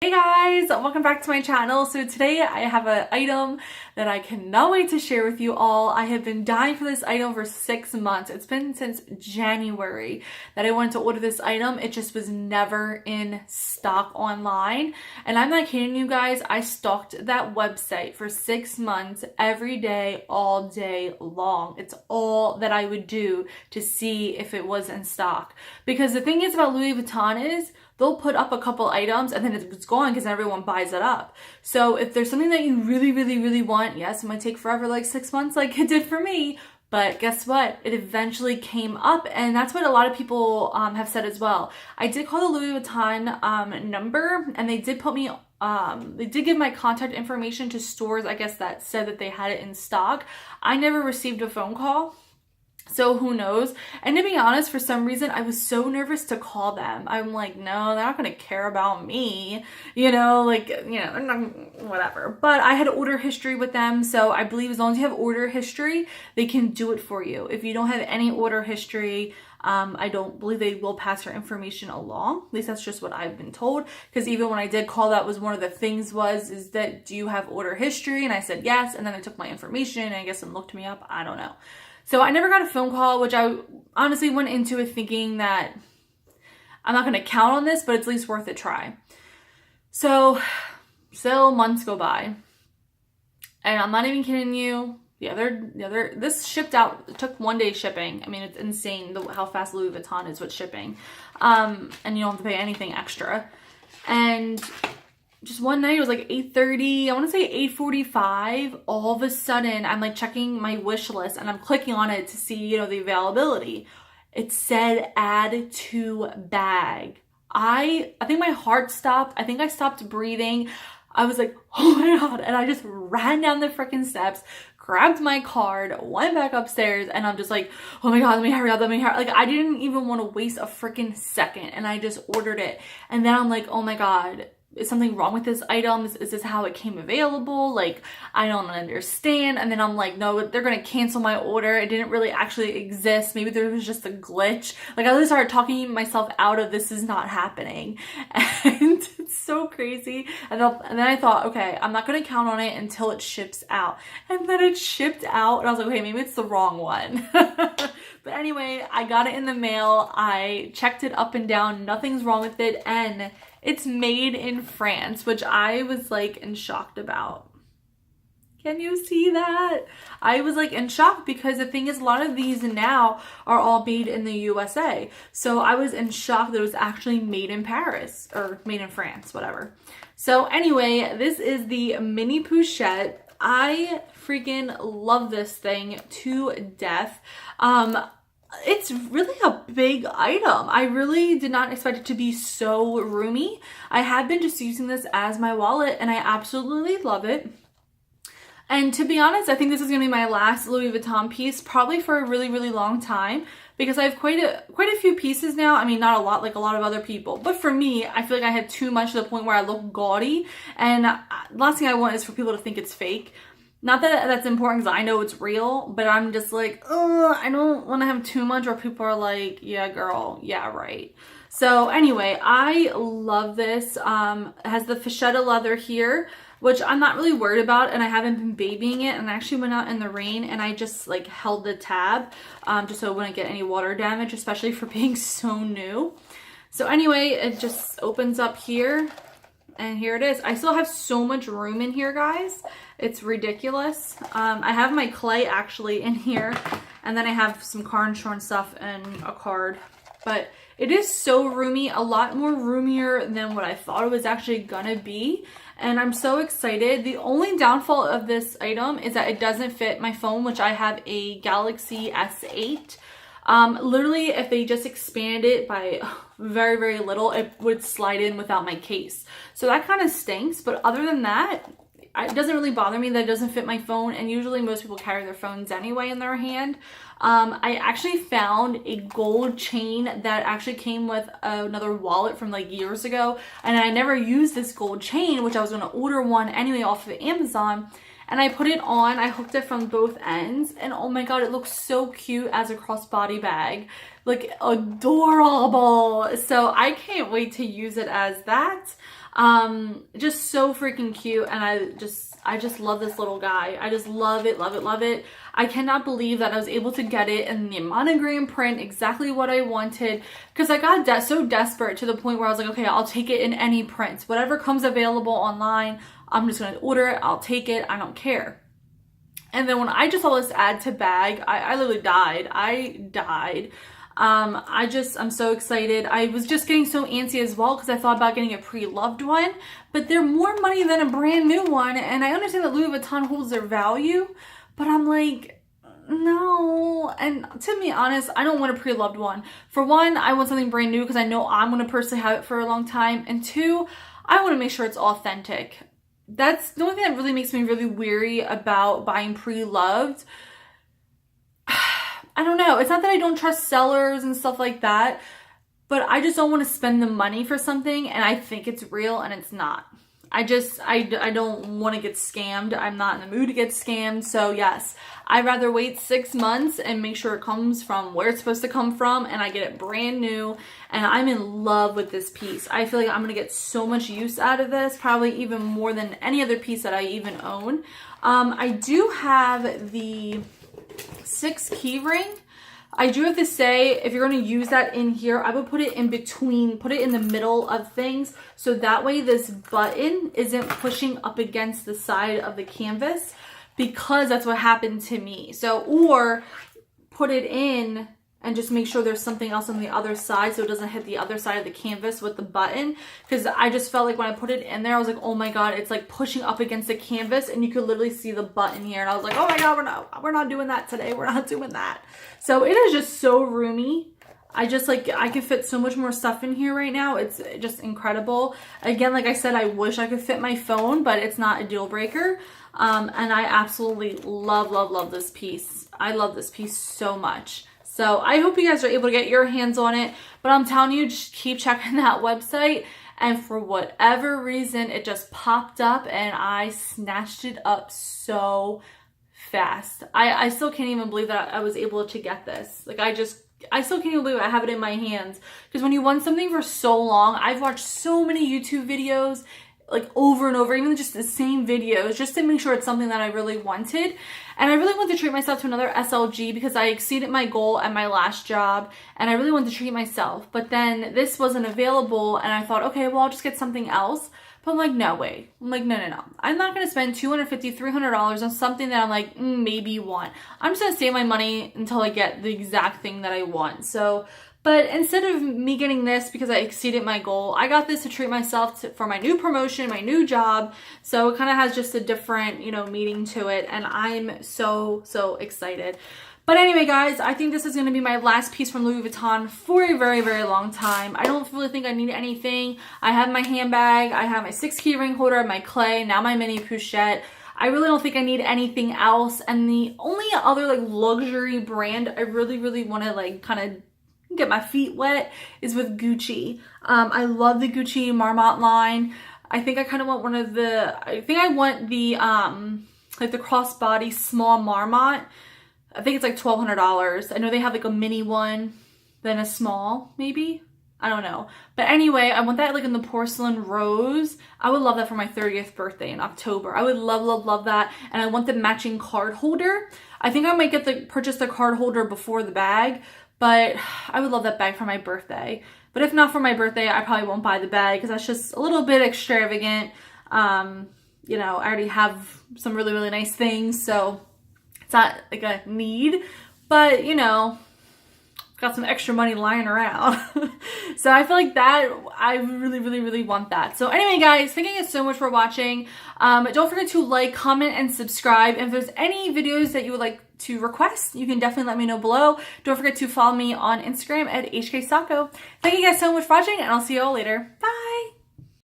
Hey guys, welcome back to my channel. So today I have an item that I cannot wait to share with you all. I have been dying for this item for 6 months. It's been since January that I wanted to order this item. It just was never in stock online. And I'm not kidding you guys, I stalked that website for 6 months every day, all day long. It's all that I would do to see if it was in stock. Because the thing is about Louis Vuitton is they'll put up a couple items and then it's gone because everyone buys it up. So if there's something that you really want, yes, it might take forever, like 6 months like it did for me, but guess what? It eventually came up, and that's what a lot of people have said as well. I did call the Louis Vuitton number, and they did put me they did give my contact information to stores, I guess, that said that they had it in stock. I never received a phone call. So who knows? And to be honest, for some reason, I was so nervous to call them. I'm like, no, they're not going to care about me, whatever. But I had order history with them. So I believe as long as you have order history, they can do it for you. If you don't have any order history, I don't believe they will pass your information along. At least that's just what I've been told. Because even when I did call, that was one of the things is that, do you have order history? And I said yes. And then they took my information and I guess and looked me up. I don't know. So I never got a phone call, which I honestly went into it thinking that I'm not going to count on this, but it's at least worth a try. So still months go by, and I'm not even kidding you. This shipped out, it took 1 day shipping. I mean, it's insane how fast Louis Vuitton is with shipping. And you don't have to pay anything extra. And just one night, it was like 8:30, I want to say 8:45. All of a sudden, I'm like checking my wish list and I'm clicking on it to see, the availability. It said add to bag. I think my heart stopped. I think I stopped breathing. I was like, oh my God. And I just ran down the freaking steps, grabbed my card, went back upstairs, and I'm just like, oh my God, let me hurry up, Like, I didn't even want to waste a freaking second, and I just ordered it. And then I'm like, oh my God, is something wrong with this item? Is this how it came available? Like, I don't understand. And then I'm like, no, they're going to cancel my order. It didn't really actually exist. Maybe there was just a glitch. Like, I really started talking myself out of this is not happening. And it's so crazy. And then I thought, okay, I'm not going to count on it until it ships out. And then it shipped out. And I was like, okay, maybe it's the wrong one. But anyway, I got it in the mail. I checked it up and down. Nothing's wrong with it. And it's made in France, which I was like in shock about. Can you see that? I was like in shock because the thing is, a lot of these now are all made in the USA. So I was in shock that it was actually made in Paris or made in France, whatever. So anyway, this is the mini Pouchette. I freaking love this thing to death. It's really a big item. I really did not expect it to be so roomy. I have been just using this as my wallet and I absolutely love it. And to be honest, I think this is going to be my last Louis Vuitton piece, probably for a really long time, because I have quite a few pieces now. I mean, not a lot like a lot of other people, but for me, I feel like I had too much to the point where I look gaudy, and the last thing I want is for people to think it's fake. Not that that's important because I know it's real, but I'm just like, oh, I don't want to have too much where people are like, yeah, girl, yeah, right. So anyway, I love this. It has the Pouchette leather here, which I'm not really worried about, and I haven't been babying it, and I actually went out in the rain and I just like held the tab just so it wouldn't get any water damage, especially for being so new. So anyway, it just opens up here. And here it is. I still have so much room in here, guys. It's ridiculous. I have my clay actually in here. And then I have some car insurance stuff and a card. But it is so roomy. A lot more roomier than what I thought it was actually gonna be. And I'm so excited. The only downfall of this item is that it doesn't fit my phone, which I have a Galaxy S8. Literally, if they just expand it by very little, it would slide in without my case. So that kind of stinks. But other than that, it doesn't really bother me that it doesn't fit my phone. And usually most people carry their phones anyway in their hand. I actually found a gold chain that actually came with another wallet from like years ago. And I never used this gold chain, which I was going to order one anyway off of Amazon. And I put it on, I hooked it from both ends, and oh my God, it looks so cute as a crossbody bag. Like, adorable. So I can't wait to use it as that. Just so freaking cute, and I just love this little guy. I just love it, love it, love it. I cannot believe that I was able to get it in the monogram print, exactly what I wanted, because I got so desperate to the point where I was like, okay, I'll take it in any prints. Whatever comes available online, I'm just going to order it. I'll take it. I don't care. And then when I just saw this add to bag, I literally died. I died. I'm so excited. I was just getting so antsy as well because I thought about getting a pre-loved one, but they're more money than a brand new one. And I understand that Louis Vuitton holds their value, but I'm like, no. And to be honest, I don't want a pre-loved one. For one, I want something brand new because I know I'm going to personally have it for a long time. And two, I want to make sure it's authentic. That's the only thing that really makes me really weary about buying pre-loved. I don't know. It's not that I don't trust sellers and stuff like that, but I just don't want to spend the money for something and I think it's real and it's not. I don't want to get scammed. I'm not in the mood to get scammed. So yes, I'd rather wait 6 months and make sure it comes from where it's supposed to come from and I get it brand new, and I'm in love with this piece. I feel like I'm going to get so much use out of this, probably even more than any other piece that I even own. I do have the 6 key ring. I do have to say, if you're going to use that in here, I would put it in between, put it in the middle of things, so that way this button isn't pushing up against the side of the canvas, because that's what happened to me. So, or put it in and just make sure there's something else on the other side so it doesn't hit the other side of the canvas with the button, because I just felt like when I put it in there, I was like, oh my god, it's like pushing up against the canvas and you could literally see the button here, and I was like, oh my god, we're not doing that today. We're not doing that. So it is just so roomy. I can fit so much more stuff in here right now. It's just incredible. Again, like I said, I wish I could fit my phone, but it's not a deal breaker. And I absolutely love, love, love this piece. I love this piece so much. So I hope you guys are able to get your hands on it, but I'm telling you, just keep checking that website. And for whatever reason, it just popped up and I snatched it up so fast. I still can't even believe that I was able to get this. Like I still can't even believe I have it in my hands, because when you want something for so long, I've watched so many YouTube videos like over and over, even just the same videos, just to make sure it's something that I really wanted. And I really want to treat myself to another SLG because I exceeded my goal at my last job and I really wanted to treat myself. But then this wasn't available and I thought, okay, well, I'll just get something else. But I'm like, no way. I'm like, no. I'm not going to spend $250, $300 on something that I'm like, maybe want. I'm just going to save my money until I get the exact thing that I want. So, but instead of me getting this because I exceeded my goal, I got this to treat myself for my new promotion, my new job. So it kind of has just a different, meaning to it. And I'm so, so excited. But anyway, guys, I think this is going to be my last piece from Louis Vuitton for a very, very long time. I don't really think I need anything. I have my handbag. I have my 6 key ring holder, my clay, now my mini Pouchette. I really don't think I need anything else. And the only other luxury brand I really, really want to kind of get my feet wet is with Gucci. I love the Gucci Marmont line. I think I kind of want I want the the crossbody small Marmont. I think it's like $1,200. I know they have like a mini one, then a small, maybe. I don't know. But anyway, I want that like in the porcelain rose. I would love that for my 30th birthday in October. I would love, love, love that. And I want the matching card holder. I think I might purchase the card holder before the bag, but I would love that bag for my birthday. But if not for my birthday, I probably won't buy the bag because that's just a little bit extravagant. I already have some really, really nice things, so it's not like a need, but got some extra money lying around. So I feel like that, I really, really, really want that. So anyway, guys, thank you guys so much for watching. Don't forget to like, comment, and subscribe. And if there's any videos that you would like to request, you can definitely let me know below. Don't forget to follow me on Instagram at HKSOCKO. Thank you guys so much for watching, and I'll see you all later. Bye!